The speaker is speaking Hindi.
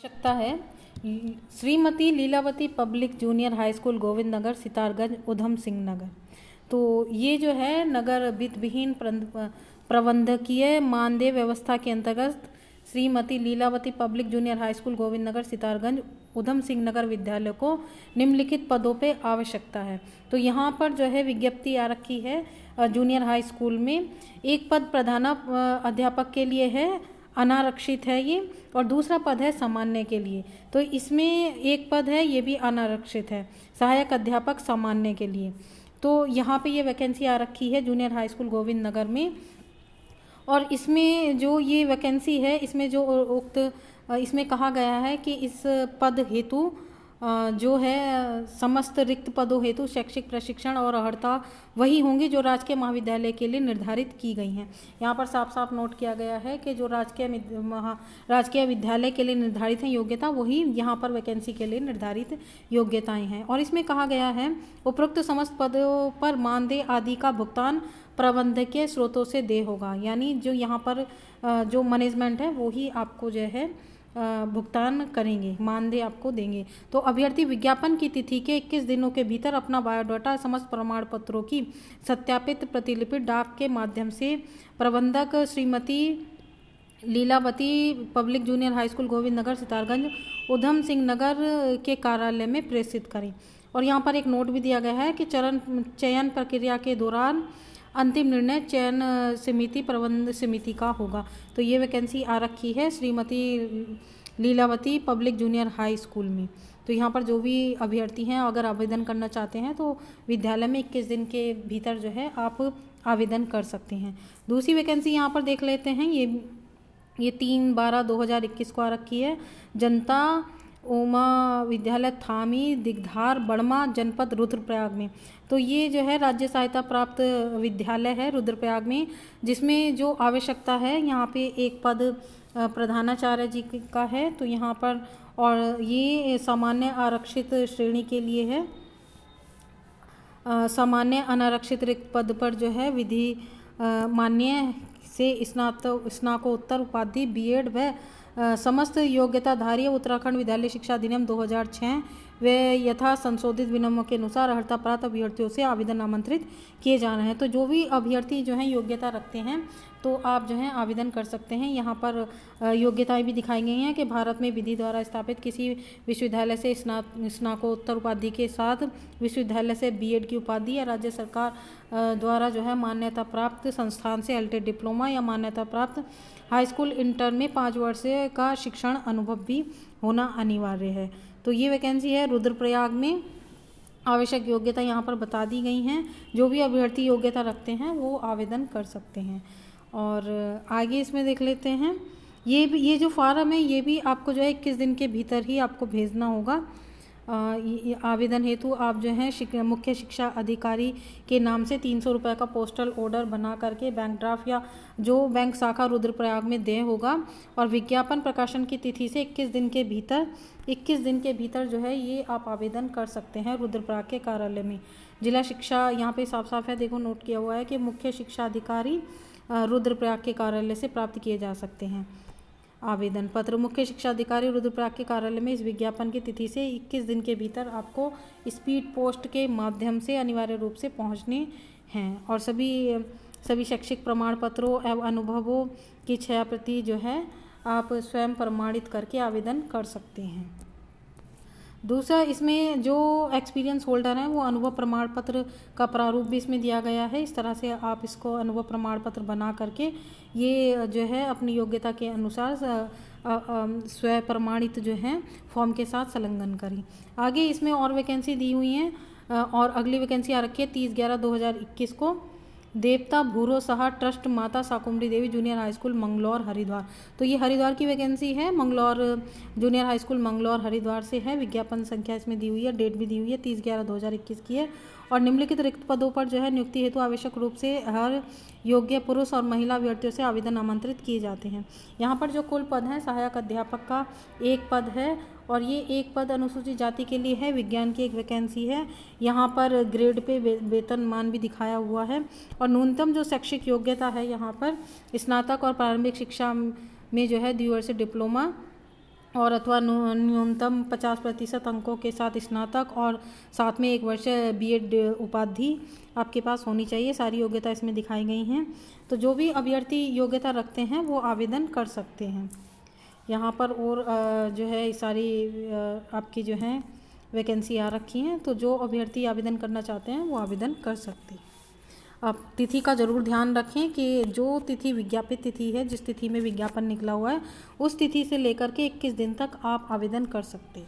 आवश्यकता है। Shrimati Lilavati public junior high school Govind Nagar Sitarganj Udham Singh Nagar. तो ये जो है नगर वित्तविहीन प्रबंधकीय मानदेय व्यवस्था के अंतर्गत Shrimati Lilavati public junior high school Govind Nagar Sitarganj Udham Singh Nagar विद्यालय को निम्नलिखित पदों पे आवश्यकता है। तो यहाँ पर जो है विज्ञप्ति आ रखी है जूनियर हाई स्कूल में। एक पद प्रधान अध्यापक के लिए है, अनारक्षित है ये, और दूसरा पद है सामान्य के लिए। तो इसमें एक पद है, ये भी अनारक्षित है, सहायक अध्यापक सामान्य के लिए। तो यहाँ पे ये वैकेंसी आ रखी है जूनियर हाई स्कूल गोविंद नगर में। और इसमें जो ये वैकेंसी है, इसमें जो इसमें कहा गया है कि इस पद हेतु जो है समस्त रिक्त पदों हेतु शैक्षिक प्रशिक्षण और अर्हता वही होंगी जो राजकीय महाविद्यालय के लिए निर्धारित की गई हैं। यहाँ पर साफ साफ नोट किया गया है कि जो राजकीय विद्यालय के लिए निर्धारित हैं योग्यता, वही यहाँ पर वैकेंसी के लिए निर्धारित योग्यताएं हैं। और इसमें कहा गया है उपरोक्त समस्त पदों पर मानदेय आदि का भुगतान प्रबंधकीय स्रोतों से देय होगा। यानी जो यहाँ पर जो मैनेजमेंट है वो ही आपको जो है भुगतान करेंगे, मानदेय आपको देंगे। तो अभ्यर्थी विज्ञापन की तिथि के 21 दिनों के भीतर अपना बायोडाटा समस्त प्रमाण पत्रों की सत्यापित प्रतिलिपि डाक के माध्यम से प्रबंधक Shrimati Lilavati public junior high school Govind Nagar Sitarganj Udham Singh Nagar के कार्यालय में प्रेषित करें। और यहाँ पर एक नोट भी दिया गया है कि चयन प्रक्रिया के दौरान अंतिम निर्णय चयन समिति प्रबंध समिति का होगा। तो ये वैकेंसी आ रखी है Shrimati Lilavati public junior high school में। तो यहाँ पर जो भी अभ्यर्थी हैं अगर आवेदन करना चाहते हैं तो विद्यालय में 21 दिन के भीतर जो है आप आवेदन कर सकते हैं। दूसरी वैकेंसी यहाँ पर देख लेते हैं, ये 3/12/2021 को आ रखी है। जनता उमा विद्यालय थामी दिग्धार बड़मा जनपद रुद्रप्रयाग में। तो ये जो है राज्य सहायता प्राप्त विद्यालय है रुद्रप्रयाग में, जिसमें जो आवश्यकता है यहाँ पे एक पद प्रधानाचार्य जी का है। तो यहाँ पर और ये सामान्य आरक्षित श्रेणी के लिए है। सामान्य अनारक्षित रिक्त पद पर जो है विधि मान्य से स्नातकोत्तर उपाधि बीएड व समस्त योग्यताधारी उत्तराखंड विद्यालय शिक्षा अधिनियम 2006 वे यथा संशोधित विनियमों के अनुसार अर्हता प्राप्त अभ्यर्थियों से आवेदन आमंत्रित किए जा रहे हैं। तो जो भी अभ्यर्थी जो हैं योग्यता रखते हैं तो आप जो हैं आवेदन कर सकते हैं। यहाँ पर योग्यताएं भी दिखाई गई हैं कि भारत में विधि द्वारा स्थापित किसी विश्वविद्यालय से स्नातकोत्तर उपाधि के साथ विश्वविद्यालय से बीएड की उपाधि या राज्य सरकार द्वारा जो है मान्यता प्राप्त संस्थान से एलटेड डिप्लोमा या मान्यता प्राप्त हाई स्कूल इंटर में 5 वर्ष का शिक्षण अनुभव भी होना अनिवार्य है। तो ये वैकेंसी है रुद्रप्रयाग में। आवश्यक योग्यता यहाँ पर बता दी गई हैं। जो भी अभ्यर्थी योग्यता रखते हैं वो आवेदन कर सकते हैं। और आगे इसमें देख लेते हैं, ये जो फार्म है ये भी आपको जो है 21 दिन के भीतर ही आपको भेजना होगा। आवेदन हेतु आप जो है मुख्य शिक्षा अधिकारी के नाम से 300 रुपये का पोस्टल ऑर्डर बना करके बैंक ड्राफ्ट या जो बैंक शाखा रुद्रप्रयाग में देय होगा। और विज्ञापन प्रकाशन की तिथि से 21 दिन के भीतर जो है ये आप आवेदन कर सकते हैं रुद्रप्रयाग के कार्यालय में। जिला शिक्षा यहाँ पे साफ साफ है, देखो नोट किया हुआ है कि मुख्य शिक्षा अधिकारी रुद्रप्रयाग के कार्यालय से प्राप्त किए जा सकते हैं। आवेदन पत्र मुख्य शिक्षा अधिकारी रुद्रप्रयाग के कार्यालय में इस विज्ञापन की तिथि से 21 दिन के भीतर आपको स्पीड पोस्ट के माध्यम से अनिवार्य रूप से पहुंचने हैं। और सभी शैक्षिक प्रमाण पत्रों एवं अनुभवों की 6 प्रति जो है आप स्वयं प्रमाणित करके आवेदन कर सकते हैं। दूसरा, इसमें जो एक्सपीरियंस होल्डर हैं वो अनुभव प्रमाण पत्र का प्रारूप भी इसमें दिया गया है। इस तरह से आप इसको अनुभव प्रमाण पत्र बना करके ये जो है अपनी योग्यता के अनुसार स्वयं प्रमाणित जो है फॉर्म के साथ संलग्न करें। आगे इसमें और वैकेंसी दी हुई हैं और अगली वैकेंसी आ रखी है 30/11/2021 को। देवता भूरो Saha trust Mata Shakumbhari Devi junior high school Manglaur Haridwar. तो ये हरिद्वार की वैकेंसी है, Manglaur junior high school Manglaur Haridwar से है। विज्ञापन संख्या इसमें दी हुई है, डेट भी दी हुई है 30/11/2021 की है। और निम्नलिखित रिक्त पदों पर जो है नियुक्ति हेतु आवश्यक रूप से हर योग्य पुरुष और महिला अभ्यर्थियों से आवेदन आमंत्रित किए जाते हैं। यहाँ पर जो कुल पद हैं, सहायक अध्यापक का एक पद है और ये एक पद अनुसूचित जाति के लिए है। विज्ञान की एक वैकेंसी है। यहाँ पर ग्रेड पे वेतनमान भी दिखाया हुआ है। और न्यूनतम जो शैक्षिक योग्यता है यहाँ पर स्नातक और प्रारंभिक शिक्षा में जो है द्विवर्षीय डिप्लोमा और अथवा न्यूनतम 50% अंकों के साथ स्नातक और साथ में 1 वर्ष बीएड उपाधि आपके पास होनी चाहिए। सारी योग्यता इसमें दिखाई गई हैं। तो जो भी अभ्यर्थी योग्यता रखते हैं वो आवेदन कर सकते हैं यहाँ पर। और जो है सारी आपकी जो है वैकेंसी आ रखी हैं, तो जो अभ्यर्थी आवेदन करना चाहते हैं वो आवेदन कर सकते हैं। अब तिथि का ज़रूर ध्यान रखें कि जो तिथि विज्ञापित तिथि है, जिस तिथि में विज्ञापन निकला हुआ है, उस तिथि से लेकर के 21 दिन तक आप आवेदन कर सकते हैं।